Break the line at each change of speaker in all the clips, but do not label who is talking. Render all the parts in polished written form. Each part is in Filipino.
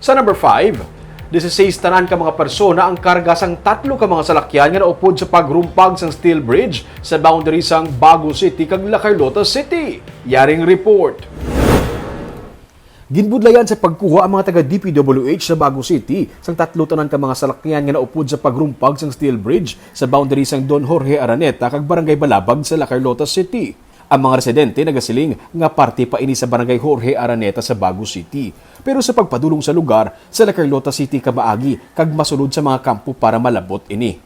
Sa number 5, 16 tanan ka mga persona ang karga sang 3 ka mga salakyan nga naupod sa pagrumpag sang steel bridge sa boundary sang Bago City kag La Carlota City. Yaring report. Ginbudlayan sa pagkuha ang mga taga-DPWH sa Bago City sang 3 tanan ka mga salakyan nga naupod sa pagrumpag sang steel bridge sa boundary sang Don Jorge Araneta kag Barangay Balabag sa La Carlota City. Ang mga residente nagasiling nga parte pa ini sa Barangay Jorge Araneta sa Bago City. Pero sa pagpadulong sa lugar, sa La Carlota City kamaagi kag masulod sa mga kampo para malabot ini.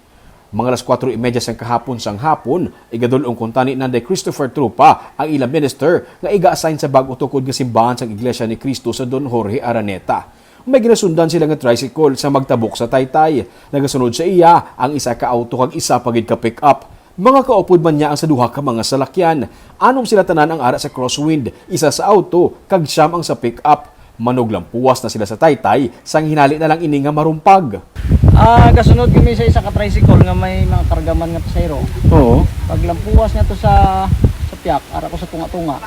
Mga alas 4:30 sang kahapon sang hapon, igadulong kuntani nanday Christopher Trupa, ang ilang minister nga iga-assign sa bag-o tukod nga simbahan sang Iglesia ni Cristo sa Don Jorge Araneta. May ginasundan sila nga tricycle sa magtabok sa Taytay. Nagasunod sa iya ang isa ka auto kag isa pagid ka pick-up. Mga kaupod man niya ang sa duha ka mga salakyan. Anom sila tanan ang ara sa crosswind, isa sa auto kag siyam ang sa pick-up. Manuglang puwas na sila sa Taytay, sang hinali na lang ini nga marumpag.
Kasunod kami sa isa ka tricycle nga may mga kargaman nga pasayro.
Oo.
Paglampuwas niya to sa piyak, ara ko sa tunga-tunga.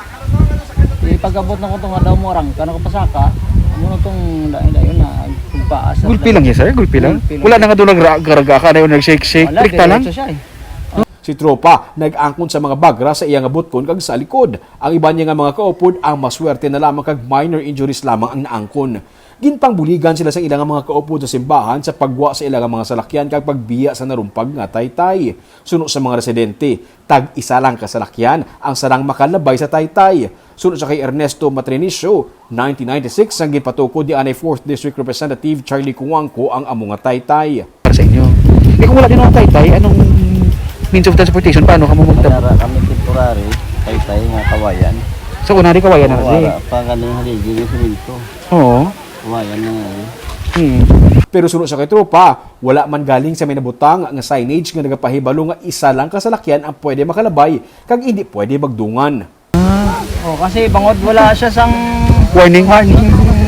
Ipagabot na ko tunga daw mo orang, kano ko pasaka. Ano tong dayon na pagpaas.
Gulpi lang yan, sir? Gulpi lang? Wala na nga doon nag-garga ka na yung nag-shake-shake. Trikta lang?
Si Tropa nag-angkon sa mga bagra sa iyang abutkon kag sa likod. Ang iba niya nga mga kaupod ang maswerte na lamang kag minor injuries lamang ang naangkon. Ginpangbuligan sila sa ilang mga kaupod sa simbahan sa pagwa sa ilang mga salakyan kag pagbiya sa narumpag nga Taytay. Suno sa mga residente, tag-isa lang ka salakyan ang sarang makalabay sa Taytay. Suno sa kay Ernesto Matrinicio, 1996 ang ginpatukod ni anay 4th District Representative Charlie Cuangco ang amo nga Taytay.
Para sa inyo. Kung wala din ang Taytay, anong means of transportation? Paano ka mo magtabok?
Para kami temporary, Taytay nga kawayan.
So, unari kawayan na kasi.
Wala pa galing haligi ng siminto.
Oo.
Kawayan na nga.
Pero sunod sa kay Tropa, wala man galing sa may nabutang nga signage nga nagapahibalo nga isa lang kasalakyan ang pwede makalabay kag hindi pwede magdungan.
Kasi bangod wala siya sang
Warning.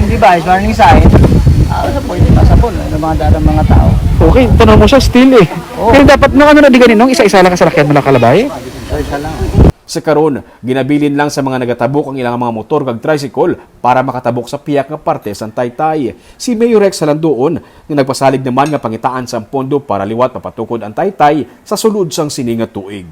device, warning sign. Sa pwede pasabol ng mga darang mga tao.
Okay, tanong mo siya still eh. Pero dapat nung ano na di ganin, nung isa-isa lang kasalakyan mo nakalabay?
Isa lang.
Sa karon, ginabilin lang sa mga nagatabok ang ilang mga motor kag tricycle para makatabok sa piyak nga parte sa Taytay. Si Mayor Rex Salandoon nga nagpasalig naman nga pangitaan sa pondo para liwat mapatukod ang Taytay sa sulod sang sini nga tuig.